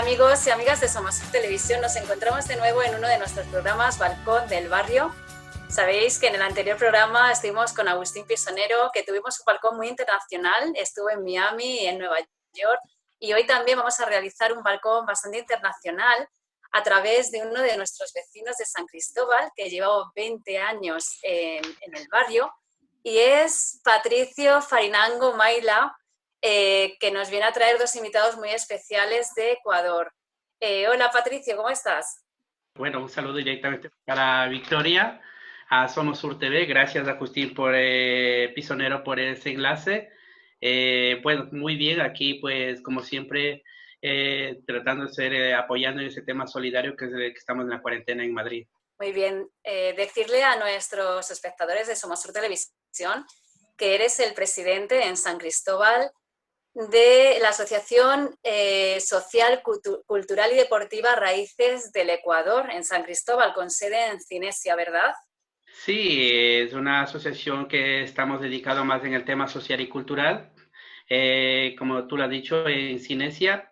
amigos y amigas de Somos Televisión, nos encontramos de nuevo en uno de nuestros programas Balcón del Barrio. Sabéis que en el anterior programa estuvimos con Agustín Pisonero, que tuvimos un balcón muy internacional, estuvo en Miami y en Nueva York, y hoy también vamos a realizar un balcón bastante internacional a través de uno de nuestros vecinos de San Cristóbal, que lleva 20 años en el barrio, y es Patricio Farinango Maila, que nos viene a traer dos invitados muy especiales de Ecuador. Hola Patricio, ¿cómo estás? Bueno, un saludo directamente para Victoria, a Somos Sur TV. Gracias, Agustín, Pisonero, por ese enlace. Bueno, muy bien, aquí pues como siempre, tratando de ser, apoyando en ese tema solidario que estamos en la cuarentena en Madrid. Muy bien, decirle a nuestros espectadores de Somos Sur Televisión que eres el presidente en San Cristóbal de la Asociación Social, Cultural y Deportiva Raíces del Ecuador, en San Cristóbal, con sede en Cinesia, ¿verdad? Sí, es una asociación que estamos dedicados más en el tema social y cultural. Como tú lo has dicho, en Cinesia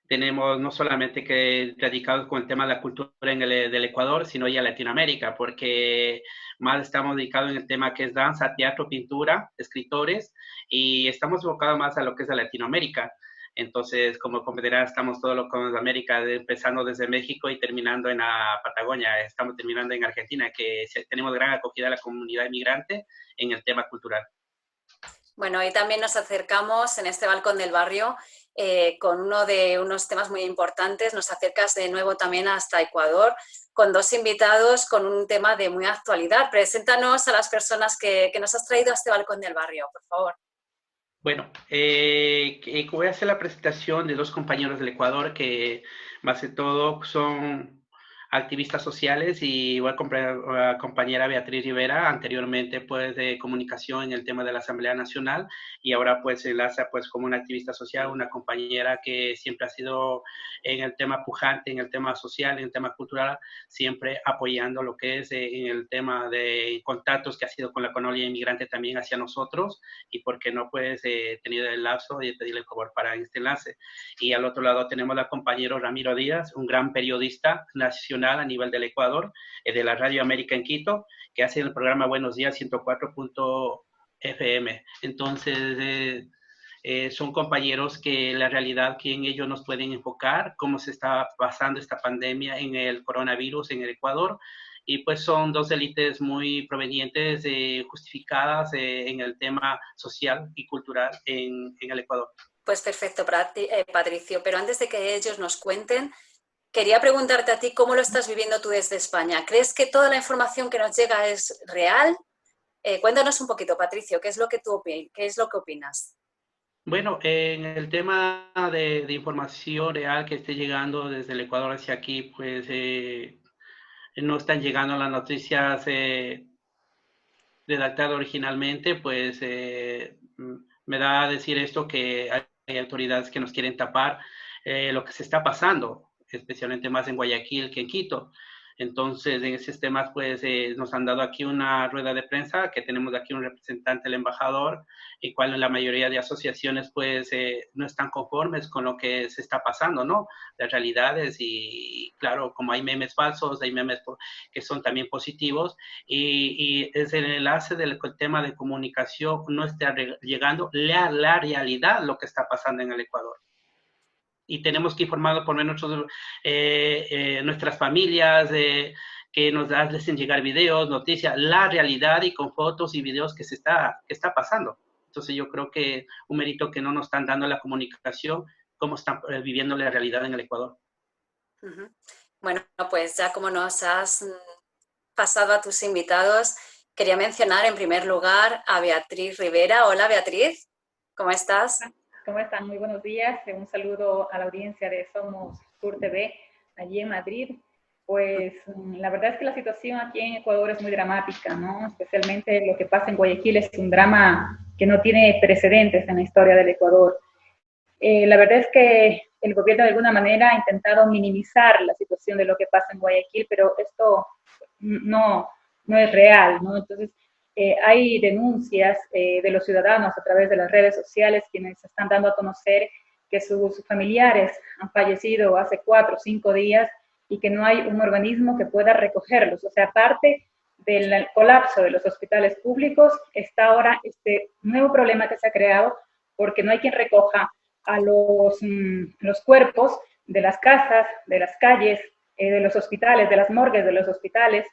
tenemos no solamente que dedicados con el tema de la cultura del Ecuador, sino ya Latinoamérica, porque más estamos dedicados en el tema que es danza, teatro, pintura, escritores, y estamos enfocados más a lo que es a Latinoamérica. Entonces, como comprenderás, estamos todo lo con América, empezando desde México y terminando en la Patagonia. Estamos terminando en Argentina, que tenemos gran acogida a la comunidad inmigrante en el tema cultural. Bueno, hoy también nos acercamos en este balcón del barrio con uno de unos temas muy importantes. Nos acercas de nuevo también hasta Ecuador con dos invitados con un tema de muy actualidad. Preséntanos a las personas que nos has traído a este balcón del barrio, por favor. Bueno, voy a hacer la presentación de dos compañeros del Ecuador que más que todo son activistas sociales y voy a la compañera Beatriz Rivera, anteriormente pues de comunicación en el tema de la Asamblea Nacional y ahora pues se enlaza pues como una activista social, una compañera que siempre ha sido en el tema pujante, en el tema social, en el tema cultural, siempre apoyando lo que es en el tema de contactos que ha sido con la comunidad inmigrante también hacia nosotros y por qué no pues tenido el lapso de pedirle el favor para este enlace. Y al otro lado tenemos al compañero Ramiro Díaz, un gran periodista nacional a nivel del Ecuador, de la Radio América en Quito, que hace el programa Buenos Días 104.fm. Entonces, son compañeros que la realidad que en ellos nos pueden enfocar, cómo se está pasando esta pandemia en el coronavirus en el Ecuador, y pues son dos élites muy provenientes, justificadas en el tema social y cultural en el Ecuador. Pues perfecto, Patricio, pero antes de que ellos nos cuenten, quería preguntarte a ti cómo lo estás viviendo tú desde España. ¿Crees que toda la información que nos llega es real? Cuéntanos un poquito, Patricio, ¿qué es lo que qué es lo que opinas? Bueno, en el tema de información real que esté llegando desde el Ecuador hacia aquí, pues no están llegando las noticias redactadas originalmente, pues me da a decir esto que hay autoridades que nos quieren tapar lo que se está pasando, especialmente más en Guayaquil que en Quito. Entonces, en esos temas, pues nos han dado aquí una rueda de prensa, que tenemos aquí un representante, el embajador, y cual la mayoría de asociaciones, pues no están conformes con lo que se está pasando, ¿no? Las realidades y, claro, como hay memes falsos, hay memes que son también positivos, y es el enlace del tema de comunicación, no está llegando la realidad, lo que está pasando en el Ecuador y tenemos que informar por menos nuestras familias, que nos hacen llegar videos, noticias, la realidad y con fotos y videos que está pasando. Entonces yo creo que un mérito que no nos están dando la comunicación, cómo están viviendo la realidad en el Ecuador. Uh-huh. Bueno, pues ya como nos has pasado a tus invitados, quería mencionar en primer lugar a Beatriz Rivera. Hola Beatriz, ¿cómo estás? ¿Cómo están? Muy buenos días. Un saludo a la audiencia de Somos Sur TV, allí en Madrid. Pues la verdad es que la situación aquí en Ecuador es muy dramática, ¿no? Especialmente lo que pasa en Guayaquil es un drama que no tiene precedentes en la historia del Ecuador. La verdad es que el gobierno de alguna manera ha intentado minimizar la situación de lo que pasa en Guayaquil, pero esto no es real, ¿no? Entonces, hay denuncias de los ciudadanos a través de las redes sociales quienes están dando a conocer que sus familiares han fallecido hace 4 o 5 días y que no hay un organismo que pueda recogerlos. O sea, aparte del colapso de los hospitales públicos, está ahora este nuevo problema que se ha creado porque no hay quien recoja a los cuerpos de las casas, de las calles, de los hospitales, de las morgues de los hospitales.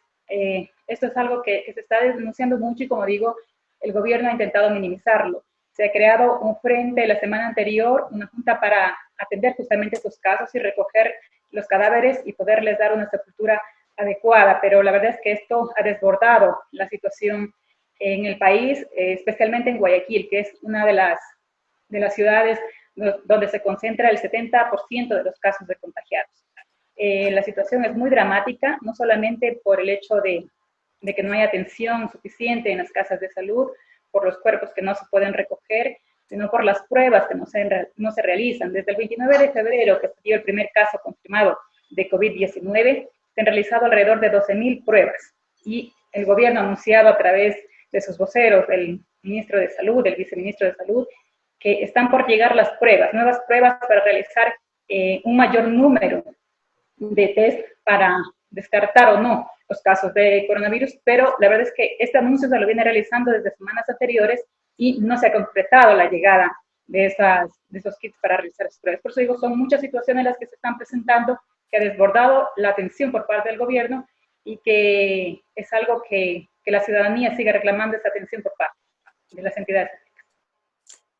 Esto es algo que se está denunciando mucho y, como digo, el gobierno ha intentado minimizarlo. Se ha creado un frente la semana anterior, una junta para atender justamente estos casos y recoger los cadáveres y poderles dar una sepultura adecuada, pero la verdad es que esto ha desbordado la situación en el país, especialmente en Guayaquil, que es una de las ciudades donde se concentra el 70% de los casos de contagiados. La situación es muy dramática, no solamente por el hecho de que no hay atención suficiente en las casas de salud, por los cuerpos que no se pueden recoger, sino por las pruebas que no se realizan. Desde el 29 de febrero, que se dio el primer caso confirmado de COVID-19, se han realizado alrededor de 12.000 pruebas y el gobierno ha anunciado a través de sus voceros, el ministro de Salud, el viceministro de Salud, que están por llegar las pruebas, nuevas pruebas para realizar un mayor número de test para descartar o no los casos de coronavirus, pero la verdad es que este anuncio se lo viene realizando desde semanas anteriores y no se ha concretado la llegada de esos kits para realizar las pruebas. Por eso digo, son muchas situaciones las que se están presentando, que ha desbordado la atención por parte del gobierno y que es algo que la ciudadanía sigue reclamando, esa atención por parte de las entidades.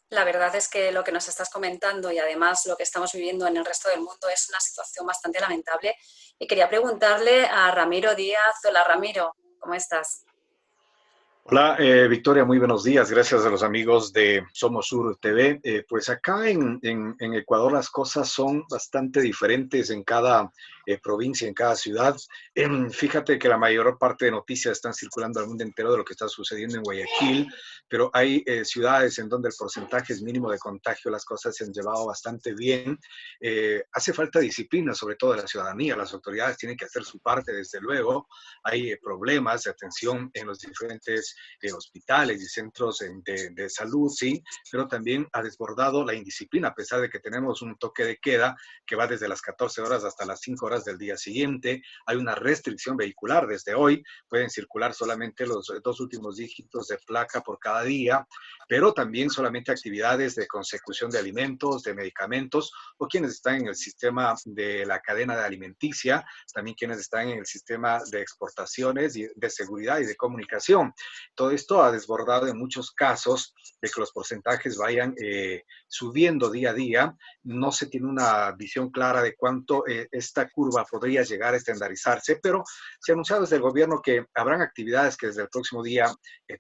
La verdad es que lo que nos estás comentando y además lo que estamos viviendo en el resto del mundo es una situación bastante lamentable. Y quería preguntarle a Ramiro Díaz. Hola Ramiro, ¿cómo estás? Hola, Victoria, muy buenos días. Gracias a los amigos de Somos Sur TV. Pues acá en Ecuador las cosas son bastante diferentes en cada provincia, en cada ciudad. Fíjate que la mayor parte de noticias están circulando al mundo entero de lo que está sucediendo en Guayaquil, pero hay ciudades en donde el porcentaje es mínimo de contagio, las cosas se han llevado bastante bien. Hace falta disciplina, sobre todo de la ciudadanía. Las autoridades tienen que hacer su parte, desde luego. Hay problemas de atención en los diferentes hospitales y centros de salud, sí, pero también ha desbordado la indisciplina, a pesar de que tenemos un toque de queda que va desde las 14 horas hasta las 5 horas del día siguiente. Hay una restricción vehicular desde hoy, pueden circular solamente los 2 últimos dígitos de placa por cada día, pero también solamente actividades de consecución de alimentos, de medicamentos, o quienes están en el sistema de la cadena de alimenticia, también quienes están en el sistema de exportaciones y de seguridad y de comunicación. Todo esto ha desbordado en muchos casos de que los porcentajes vayan subiendo día a día. No se tiene una visión clara de cuánto esta curva podría llegar a estandarizarse, pero se ha anunciado desde el gobierno que habrán actividades que desde el próximo día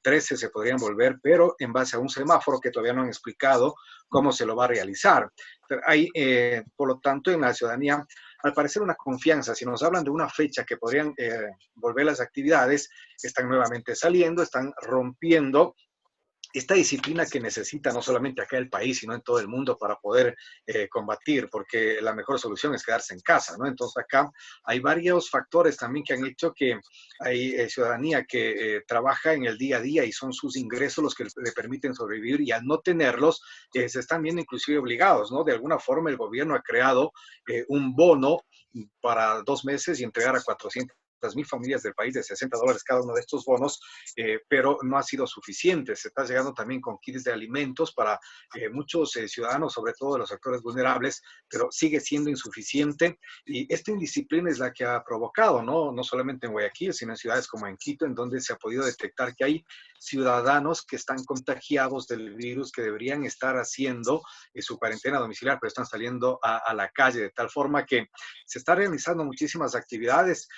13 se podrían volver, pero en base a un semáforo que todavía no han explicado cómo se lo va a realizar. Hay, por lo tanto, en la ciudadanía, al parecer, una confianza. Si nos hablan de una fecha que podrían volver las actividades, están nuevamente saliendo, están rompiendo esta disciplina que necesita no solamente acá el país, sino en todo el mundo para poder combatir, porque la mejor solución es quedarse en casa, ¿no? Entonces acá hay varios factores también que han hecho que hay ciudadanía que trabaja en el día a día y son sus ingresos los que le permiten sobrevivir, y al no tenerlos se están viendo inclusive obligados, ¿no? De alguna forma el gobierno ha creado un bono para 2 meses y entregar a 400.000 familias del país de $60 cada uno de estos bonos, pero no ha sido suficiente. Se está llegando también con kits de alimentos para muchos ciudadanos, sobre todo los sectores vulnerables, pero sigue siendo insuficiente, y esta indisciplina es la que ha provocado, no solamente en Guayaquil, sino en ciudades como en Quito, en donde se ha podido detectar que hay ciudadanos que están contagiados del virus, que deberían estar haciendo su cuarentena domiciliar, pero están saliendo a la calle, de tal forma que se está realizando muchísimas actividades.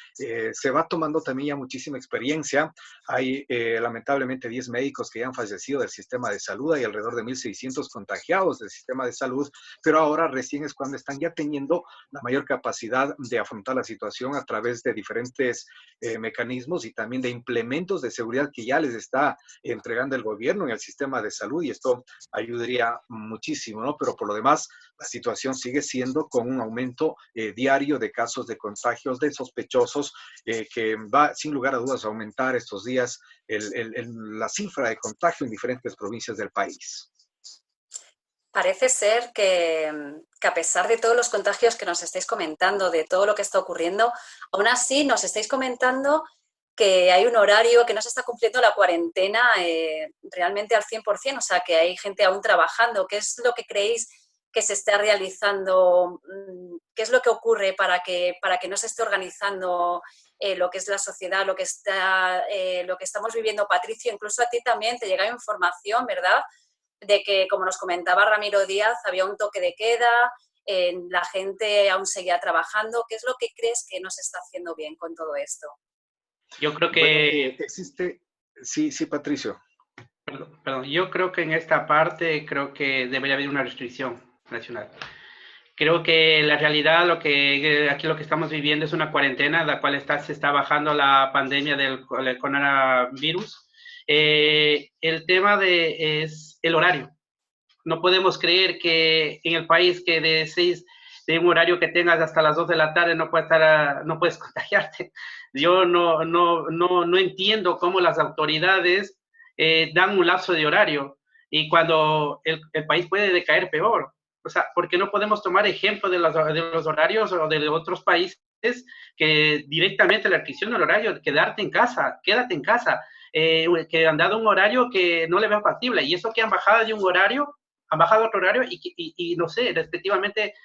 Se va tomando también ya muchísima experiencia. Hay lamentablemente 10 médicos que ya han fallecido del sistema de salud, hay alrededor de 1.600 contagiados del sistema de salud, pero ahora recién es cuando están ya teniendo la mayor capacidad de afrontar la situación a través de diferentes mecanismos y también de implementos de seguridad que ya les está entregando el gobierno en el sistema de salud, y esto ayudaría muchísimo, ¿no? Pero por lo demás, la situación sigue siendo con un aumento diario de casos de contagios de sospechosos, que va sin lugar a dudas a aumentar estos días la cifra de contagio en diferentes provincias del país. Parece ser que a pesar de todos los contagios que nos estáis comentando, de todo lo que está ocurriendo, aún así nos estáis comentando que hay un horario, que no se está cumpliendo la cuarentena realmente al 100%, o sea, que hay gente aún trabajando. ¿Qué es lo que creéis que se está realizando? ¿Qué es lo que ocurre para que no se esté organizando lo que es la sociedad, lo que estamos viviendo? Patricio, incluso a ti también te llega información, ¿verdad?, de que, como nos comentaba Ramiro Díaz, había un toque de queda, la gente aún seguía trabajando. ¿Qué es lo que crees que no se está haciendo bien con todo esto? Yo creo Bueno, que, existe, sí, sí, Patricio. perdón, yo creo que en esta parte creo que debería haber una restricción nacional. Creo que la realidad, aquí lo que estamos viviendo es una cuarentena, la cual se está bajando la pandemia del coronavirus. El tema es el horario. No podemos creer que en el país que de un horario que tengas hasta las 2 de la tarde no puedes contagiarte. Yo no entiendo cómo las autoridades dan un lapso de horario y cuando el país puede decaer peor. O sea, ¿por qué no podemos tomar ejemplo de los horarios o de otros países que directamente la restricción del horario, quédate en casa, que han dado un horario que no le veo factible, y eso que han bajado de un horario, han bajado otro horario y no sé, respectivamente,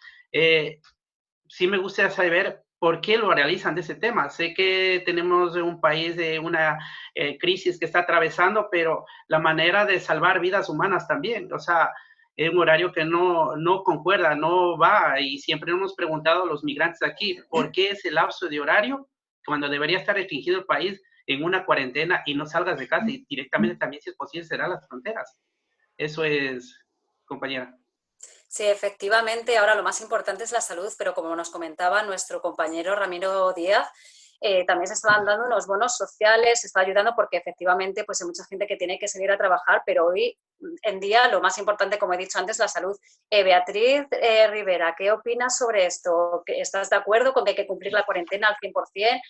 sí me gustaría saber por qué lo realizan de ese tema. Sé que tenemos un país de una crisis que está atravesando, pero la manera de salvar vidas humanas también, o sea, es un horario que no concuerda, no va, y siempre hemos preguntado a los migrantes aquí, ¿por qué ese lapso de horario cuando debería estar restringido el país en una cuarentena y no salgas de casa y directamente también, si es posible, cerrar las fronteras? Eso es, compañera. Sí, efectivamente, ahora lo más importante es la salud, pero como nos comentaba nuestro compañero Ramiro Díaz, también se estaban dando unos bonos sociales, se está ayudando porque efectivamente pues hay mucha gente que tiene que salir a trabajar, pero hoy en día lo más importante, como he dicho antes, la salud. Beatriz Rivera, ¿qué opinas sobre esto? ¿Estás de acuerdo con que hay que cumplir la cuarentena al 100%?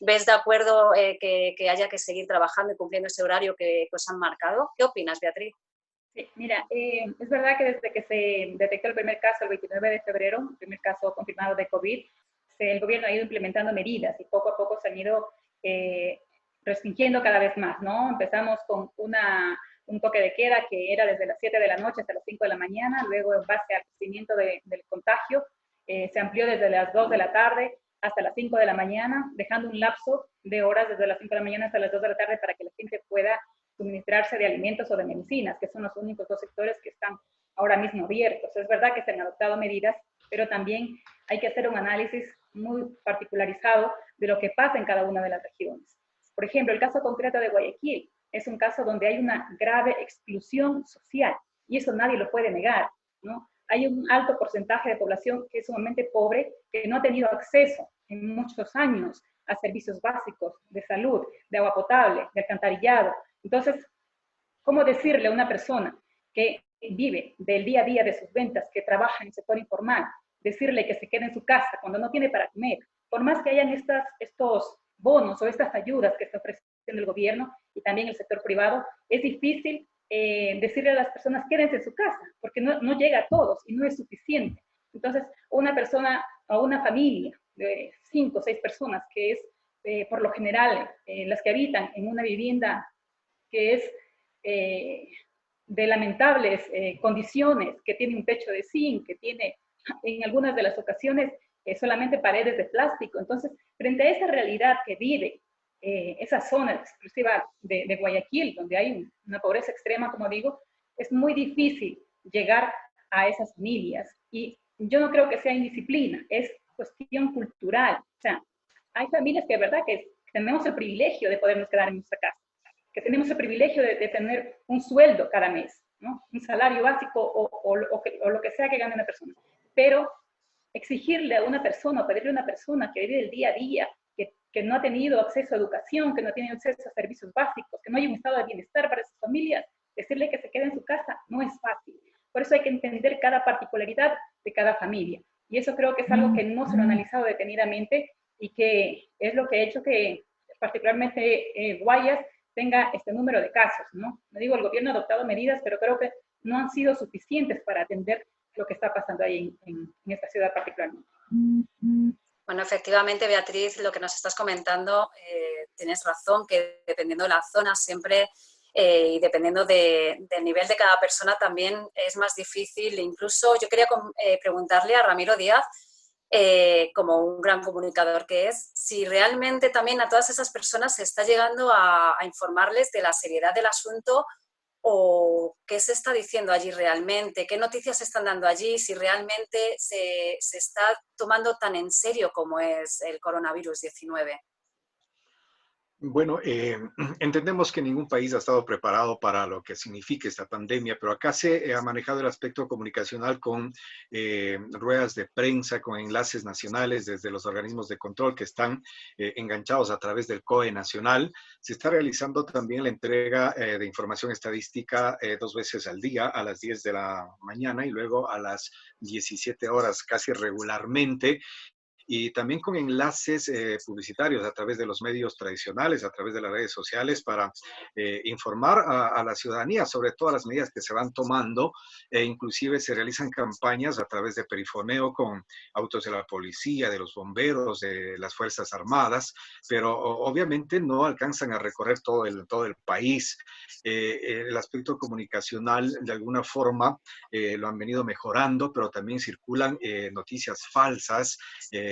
¿Ves de acuerdo que haya que seguir trabajando y cumpliendo ese horario que os han marcado? ¿Qué opinas, Beatriz? Sí, mira, es verdad que desde que se detectó el primer caso, el 29 de febrero, el primer caso confirmado de COVID, el gobierno ha ido implementando medidas y poco a poco se han ido restringiendo cada vez más, ¿no? Empezamos con un toque de queda que era desde las 7 de la noche hasta las 5 de la mañana, luego en base al crecimiento del contagio, se amplió desde las 2 de la tarde hasta las 5 de la mañana, dejando un lapso de horas desde las 5 de la mañana hasta las 2 de la tarde para que la gente pueda suministrarse de alimentos o de medicinas, que son los únicos dos sectores que están ahora mismo abiertos. Es verdad que se han adoptado medidas, pero también hay que hacer un análisis muy particularizado de lo que pasa en cada una de las regiones. Por ejemplo, el caso concreto de Guayaquil es un caso donde hay una grave exclusión social, y eso nadie lo puede negar, ¿no? Hay un alto porcentaje de población que es sumamente pobre, que no ha tenido acceso en muchos años a servicios básicos de salud, de agua potable, de alcantarillado. Entonces, ¿cómo decirle a una persona que vive del día a día de sus ventas, que trabaja en el sector informal, decirle que se quede en su casa cuando no tiene para comer? Por más que hayan estos bonos o estas ayudas que está ofreciendo el gobierno y también el sector privado, es difícil decirle a las personas quédense en su casa, porque no llega a todos y no es suficiente. Entonces, una persona o una familia de 5 o 6 personas, que es por lo general las que habitan en una vivienda que es de lamentables condiciones, que tiene un techo de zinc, que tiene en algunas de las ocasiones solamente paredes de plástico. Entonces, frente a esa realidad que vive esa zona exclusiva de Guayaquil, donde hay una pobreza extrema, como digo, es muy difícil llegar a esas familias. Y yo no creo que sea indisciplina, es cuestión cultural. O sea, hay familias que de verdad que tenemos el privilegio de podernos quedar en nuestra casa, que tenemos el privilegio de tener un sueldo cada mes, ¿no? Un salario básico o lo que sea que gane una persona. Pero exigirle a una persona o pedirle a una persona que vive el día a día, que no ha tenido acceso a educación, que no tiene acceso a servicios básicos, que no hay un estado de bienestar para esas familias, decirle que se quede en su casa no es fácil. Por eso hay que entender cada particularidad de cada familia. Y eso creo que es algo que no se lo ha analizado detenidamente y que es lo que ha hecho que particularmente Guayas tenga este número de casos, ¿no? No digo, el gobierno ha adoptado medidas, pero creo que no han sido suficientes para atender lo que está pasando ahí en esta ciudad particularmente. Bueno, efectivamente, Beatriz, lo que nos estás comentando, tienes razón, que dependiendo de la zona siempre y dependiendo del nivel de cada persona también es más difícil. Incluso yo quería preguntarle a Ramiro Díaz, como un gran comunicador que es, si realmente también a todas esas personas se está llegando a informarles de la seriedad del asunto o qué se está diciendo allí realmente, qué noticias se están dando allí, si realmente se está tomando tan en serio como es el coronavirus 19. Bueno, entendemos que ningún país ha estado preparado para lo que significa esta pandemia, pero acá se ha manejado el aspecto comunicacional con ruedas de prensa, con enlaces nacionales desde los organismos de control que están enganchados a través del COE nacional. Se está realizando también la entrega de información estadística 2 veces al día, a las 10 de la mañana y luego a las 17 horas, casi regularmente. Y también con enlaces publicitarios a través de los medios tradicionales, a través de las redes sociales, para informar a la ciudadanía sobre todas las medidas que se van tomando. Inclusive se realizan campañas a través de perifoneo con autos de la policía, de los bomberos, de las Fuerzas Armadas, pero obviamente no alcanzan a recorrer todo el país. El aspecto comunicacional, de alguna forma, lo han venido mejorando, pero también circulan noticias falsas,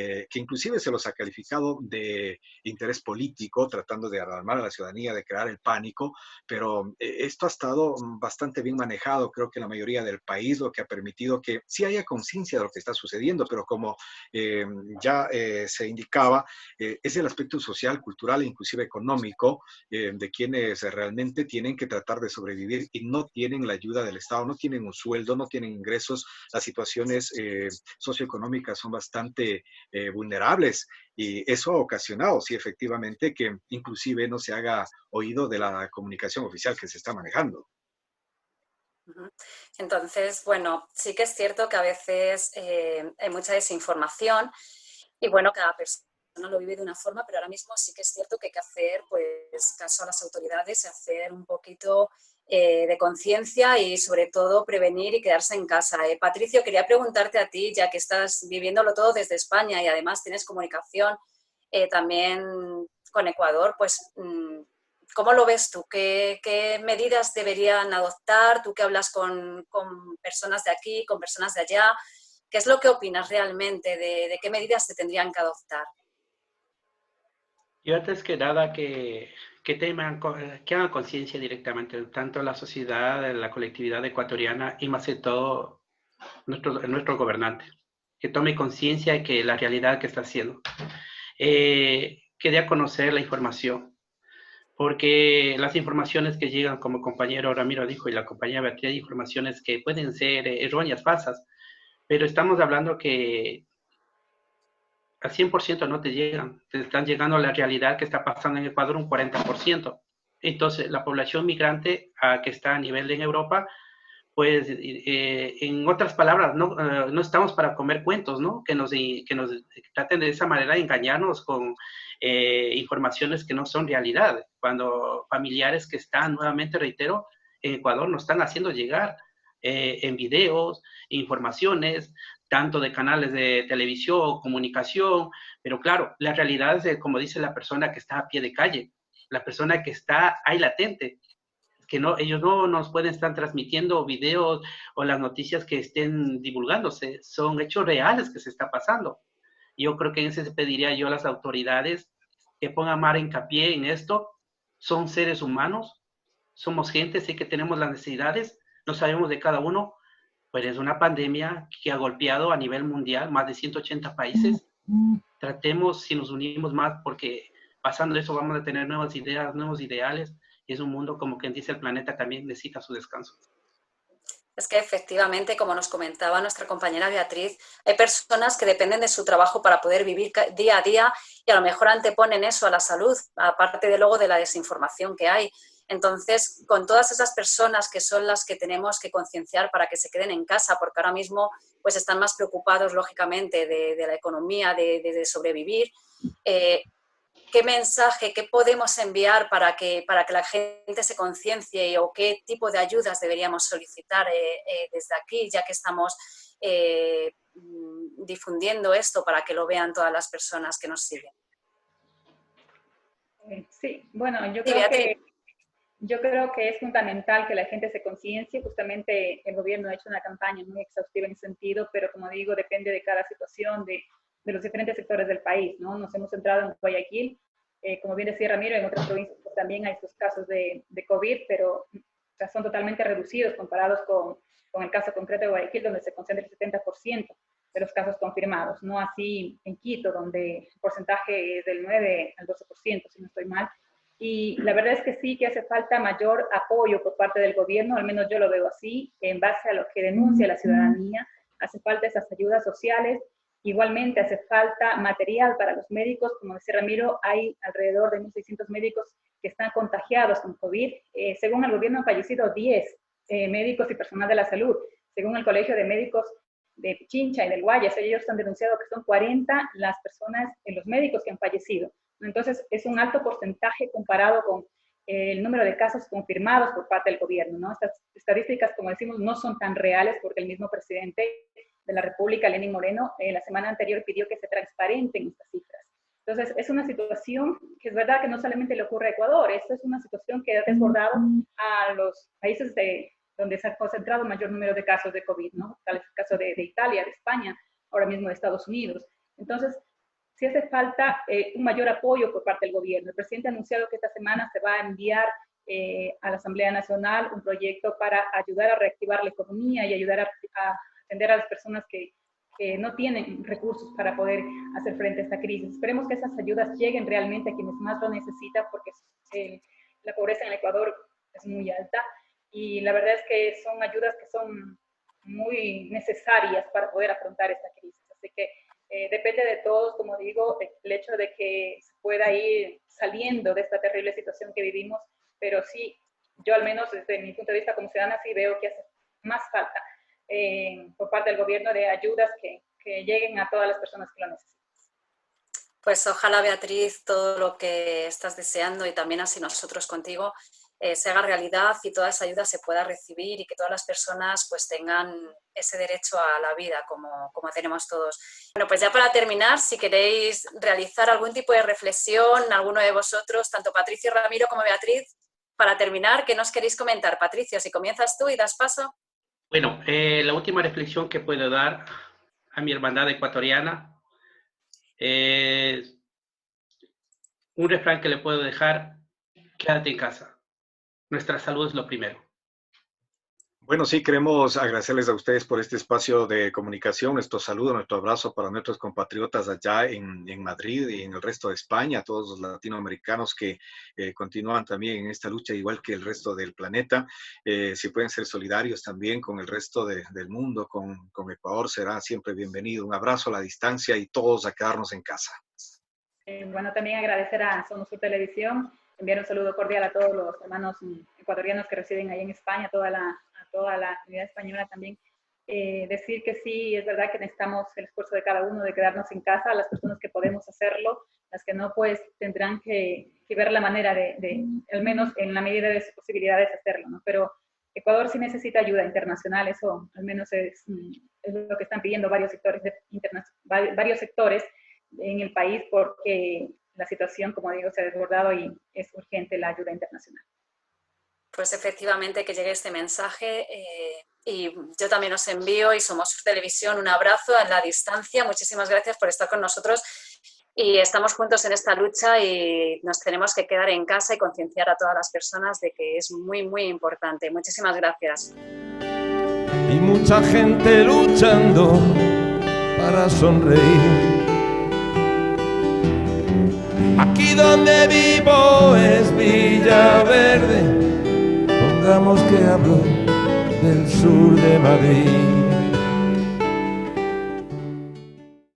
que inclusive se los ha calificado de interés político, tratando de alarmar a la ciudadanía, de crear el pánico, pero esto ha estado bastante bien manejado, creo que en la mayoría del país, lo que ha permitido que sí haya conciencia de lo que está sucediendo, pero como ya se indicaba, es el aspecto social, cultural e inclusive económico de quienes realmente tienen que tratar de sobrevivir y no tienen la ayuda del Estado, no tienen un sueldo, no tienen ingresos, las situaciones socioeconómicas son bastante vulnerables y eso ha ocasionado, sí, efectivamente, que inclusive no se haga oído de la comunicación oficial que se está manejando. Entonces, bueno, sí que es cierto que a veces hay mucha desinformación y bueno, cada persona lo vive de una forma, pero ahora mismo sí que es cierto que hay que hacer pues caso a las autoridades y hacer un poquito de conciencia y sobre todo prevenir y quedarse en casa. Patricio, quería preguntarte a ti, ya que estás viviéndolo todo desde España y además tienes comunicación también con Ecuador, pues ¿cómo lo ves tú? ¿Qué medidas deberían adoptar? Tú que hablas con personas de aquí, con personas de allá, ¿qué es lo que opinas realmente de qué medidas se tendrían que adoptar? Yo antes que nada que hagan conciencia directamente, tanto la sociedad, la colectividad ecuatoriana y más de todo nuestro gobernante, que tome conciencia de que la realidad que está haciendo, que dé a conocer la información, porque las informaciones que llegan, como el compañero Ramiro dijo y la compañera Beatriz, hay informaciones que pueden ser erróneas, falsas, pero estamos hablando que al 100% no te llegan, te están llegando a la realidad que está pasando en Ecuador un 40%. Entonces, la población migrante que está a nivel en Europa, pues, en otras palabras, no estamos para comer cuentos, ¿no? Que nos traten de esa manera de engañarnos con informaciones que no son realidad, cuando familiares que están, nuevamente reitero, en Ecuador nos están haciendo llegar en videos, informaciones, tanto de canales de televisión, comunicación, pero claro, la realidad es, como dice la persona que está a pie de calle, la persona que está ahí latente, que no, ellos no nos pueden estar transmitiendo videos o las noticias que estén divulgándose, son hechos reales que se está pasando. Yo creo que en ese se pediría yo a las autoridades que pongan más hincapié en esto. Son seres humanos, somos gente, sé que tenemos las necesidades, no sabemos de cada uno, pues es una pandemia que ha golpeado a nivel mundial más de 180 países. Tratemos, si nos unimos más, porque pasando eso vamos a tener nuevas ideas, nuevos ideales, y es un mundo, como quien dice, el planeta también necesita su descanso. Es que efectivamente, como nos comentaba nuestra compañera Beatriz, hay personas que dependen de su trabajo para poder vivir día a día y a lo mejor anteponen eso a la salud, aparte de luego de la desinformación que hay. Entonces, con todas esas personas que son las que tenemos que concienciar para que se queden en casa, porque ahora mismo pues están más preocupados, lógicamente, de la economía, de sobrevivir, ¿qué mensaje, qué podemos enviar para que la gente se conciencie o qué tipo de ayudas deberíamos solicitar desde aquí, ya que estamos difundiendo esto para que lo vean todas las personas que nos siguen? Sí, bueno, Beatriz. yo creo que es fundamental que la gente se conciencie. Justamente el gobierno ha hecho una campaña muy exhaustiva en ese sentido, pero como digo, depende de cada situación, de los diferentes sectores del país, ¿no? Nos hemos centrado en Guayaquil, como bien decía Ramiro, en otras provincias pues, también hay estos casos de COVID, pero o sea, son totalmente reducidos comparados con el caso concreto de Guayaquil, donde se concentra el 70% de los casos confirmados, no así en Quito, donde el porcentaje es del 9 al 12%, si no estoy mal. Y la verdad es que sí que hace falta mayor apoyo por parte del gobierno, al menos yo lo veo así, en base a lo que denuncia la ciudadanía. Hace falta esas ayudas sociales. Igualmente hace falta material para los médicos. Como decía Ramiro, hay alrededor de 1.600 médicos que están contagiados con COVID. Según el gobierno han fallecido 10 médicos y personal de la salud. Según el Colegio de Médicos de Pichincha y del Guayas, ellos han denunciado que son 40 las personas, los médicos que han fallecido. Entonces, es un alto porcentaje comparado con el número de casos confirmados por parte del gobierno, ¿no? Estas estadísticas, como decimos, no son tan reales porque el mismo presidente de la República, Lenín Moreno, la semana anterior pidió que se transparenten estas cifras. Entonces, es una situación que es verdad que no solamente le ocurre a Ecuador, esto es una situación que ha desbordado a los países donde se ha concentrado mayor número de casos de COVID, ¿no? Tal es el caso de Italia, de España, ahora mismo de Estados Unidos. Entonces, sí hace falta un mayor apoyo por parte del gobierno. El presidente ha anunciado que esta semana se va a enviar a la Asamblea Nacional un proyecto para ayudar a reactivar la economía y ayudar a atender a las personas que no tienen recursos para poder hacer frente a esta crisis. Esperemos que esas ayudas lleguen realmente a quienes más lo necesitan, porque la pobreza en el Ecuador es muy alta y la verdad es que son ayudas que son muy necesarias para poder afrontar esta crisis. Así que depende de todos, como digo, el hecho de que se pueda ir saliendo de esta terrible situación que vivimos, pero sí, yo al menos desde mi punto de vista como ciudadana sí veo que hace más falta por parte del gobierno de ayudas que lleguen a todas las personas que lo necesitan. Pues ojalá, Beatriz, todo lo que estás deseando y también así nosotros contigo se haga realidad y toda esa ayuda se pueda recibir y que todas las personas pues tengan ese derecho a la vida como tenemos todos. Bueno, pues ya para terminar, si queréis realizar algún tipo de reflexión, alguno de vosotros, tanto Patricio, Ramiro como Beatriz, para terminar, ¿qué nos queréis comentar? Patricio, si comienzas tú y das paso. Bueno, la última reflexión que puedo dar a mi hermandad ecuatoriana es un refrán que le puedo dejar: quédate en casa. Nuestra salud es lo primero. Bueno, sí, queremos agradecerles a ustedes por este espacio de comunicación, nuestro saludo, nuestro abrazo para nuestros compatriotas allá en Madrid y en el resto de España, a todos los latinoamericanos que continúan también en esta lucha, igual que el resto del planeta. Si pueden ser solidarios también con el resto del mundo, con Ecuador, será siempre bienvenido. Un abrazo a la distancia y todos a quedarnos en casa. Bueno, también agradecer a Somos Sur Televisión, enviar un saludo cordial a todos los hermanos ecuatorianos que residen ahí en España, a toda la comunidad española también. Decir que sí, es verdad que necesitamos el esfuerzo de cada uno de quedarnos en casa, las personas que podemos hacerlo, las que no, pues tendrán que ver la manera de, al menos en la medida de sus posibilidades, hacerlo, ¿no? Pero Ecuador sí necesita ayuda internacional, eso al menos es lo que están pidiendo varios sectores en el país, porque la situación, como digo, se ha desbordado y es urgente la ayuda internacional. Pues efectivamente que llegue este mensaje y yo también os envío y Somos Sur Televisión un abrazo a la distancia. Muchísimas gracias por estar con nosotros y estamos juntos en esta lucha y nos tenemos que quedar en casa y concienciar a todas las personas de que es muy, muy importante. Muchísimas gracias. Y mucha gente luchando para sonreír. Aquí donde vivo es Villaverde, pongamos que hablo del sur de Madrid.